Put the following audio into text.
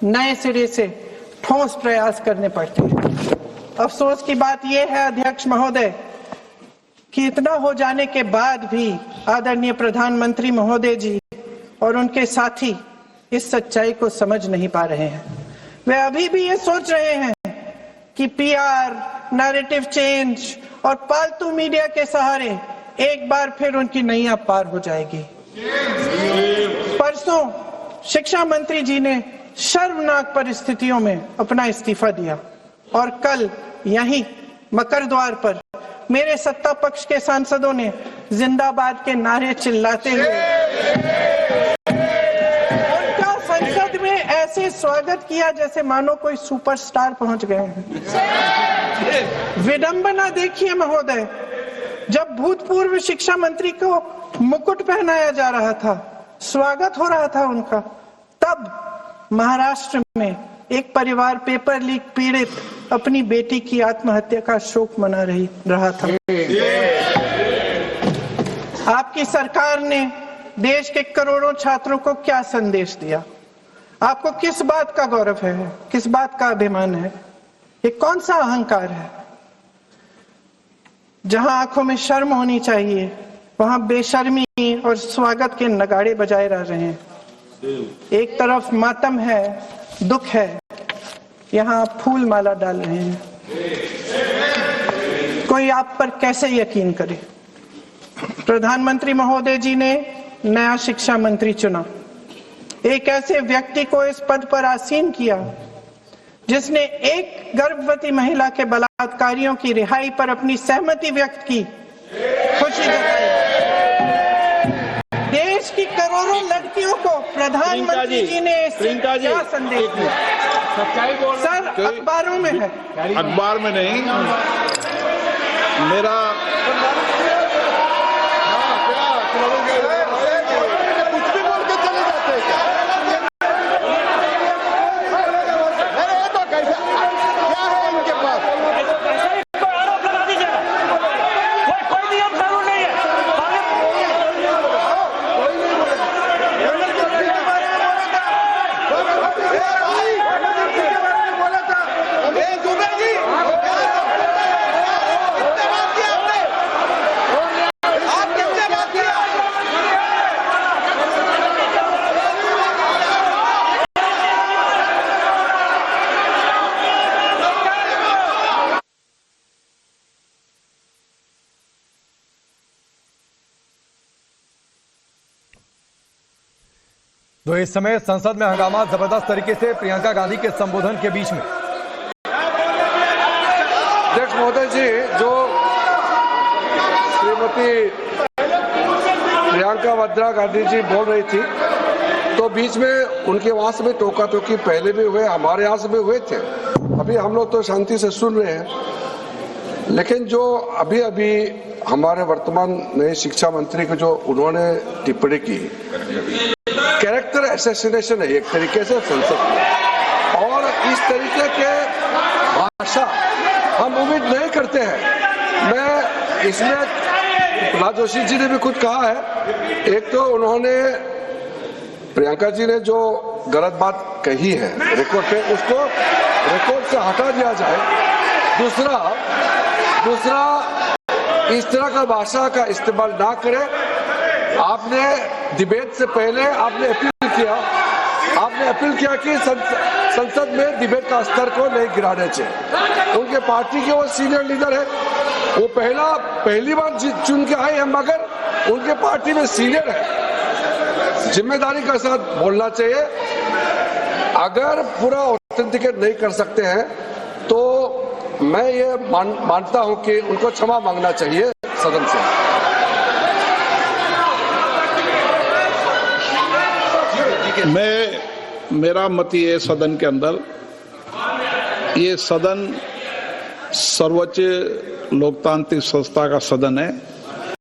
नए सिरे से ठोस प्रयास करने पड़ते हैं। अफसोस की बात यह है अध्यक्ष महोदय कि इतना हो जाने के बाद भी आदरणीय प्रधानमंत्री महोदय जी और उनके साथी इस सच्चाई को समझ नहीं पा रहे हैं। वे अभी भी ये सोच रहे हैं कि पीआर, नैरेटिव चेंज और पालतू मीडिया के सहारे एक बार फिर उनकी नैया पार हो जाएगी। परसों शिक्षा मंत्री जी ने शर्मनाक परिस्थितियों में अपना इस्तीफा दिया और कल यहीं मकर द्वार पर मेरे सत्ता पक्ष के सांसदों ने जिंदाबाद के नारे चिल्लाते हुए उनका संसद में ऐसे स्वागत किया जैसे मानो कोई सुपरस्टार पहुंच गए हैं। विडंबना देखिए महोदय, जब भूतपूर्व शिक्षा मंत्री को मुकुट पहनाया जा रहा था, स्वागत हो रहा था उनका, तब महाराष्ट्र में एक परिवार पेपर लीक पीड़ित अपनी बेटी की आत्महत्या का शोक मना रहा था। आपकी सरकार ने देश के करोड़ों छात्रों को क्या संदेश दिया? आपको किस बात का गौरव है, किस बात का अभिमान है? ये कौन सा अहंकार है? जहां आंखों में शर्म होनी चाहिए वहां बेशर्मी और स्वागत के नगाड़े बजाए रह रहे हैं। एक तरफ मातम है, दुख है, यहाँ फूल माला डाल रहे हैं। कोई आप पर कैसे यकीन करे? प्रधानमंत्री महोदय जी ने नया शिक्षा मंत्री चुना, एक ऐसे व्यक्ति को इस पद पर आसीन किया जिसने एक गर्भवती महिला के बलात्कारियों की रिहाई पर अपनी सहमति व्यक्त की, खुशी जताई। देश की करोड़ों लड़कियों को प्रधानमंत्री जी ने क्या संदेश दिया? सर, अखबारों में है। अखबार में नहीं, मेरा कुछ भी बोल के चले जाते हैं क्या? क्या है इनके पास? आरोप लगा दीजिएगा, कोई नियम कानून नहीं है। तो इस समय संसद में हंगामा जबरदस्त तरीके से प्रियंका गांधी के संबोधन के बीच में। अध्यक्ष महोदय जी, जो श्रीमती प्रियंका वाड्रा गांधी जी बोल रही थी, तो बीच में उनके वहां से भी टोका टोकी पहले भी हुए, हमारे यहाँ से भी हुए थे। अभी हम लोग तो शांति से सुन रहे हैं, लेकिन जो अभी अभी हमारे वर्तमान नए शिक्षा मंत्री को जो उन्होंने टिप्पणी की, कैरेक्टर असैसिनेशन है एक तरीके से संसद में, और इस तरीके के भाषा हम उम्मीद नहीं करते हैं। मैं इसमें प्रहलाद जोशी जी ने भी खुद कहा है, एक तो उन्होंने प्रियंका जी ने जो गलत बात कही है रिकॉर्ड पे, उसको रिकॉर्ड से हटा दिया जाए। दूसरा इस तरह का भाषा का इस्तेमाल ना करें। आपने डिबेट से पहले आपने अपील किया कि संसद में डिबेट का स्तर को नहीं गिराने चाहिए। उनके पार्टी के वो सीनियर लीडर है, वो पहली बार चुन के आए हैं, मगर उनके पार्टी में सीनियर है। जिम्मेदारी के साथ बोलना चाहिए। अगर पूरा ऑथेंटिकेट नहीं कर सकते हैं तो मैं ये मानता हूं कि उनको क्षमा मांगना चाहिए सदन से। मेरा मत ये सदन के अंदर, ये सदन सर्वोच्च लोकतांत्रिक संस्था का सदन है।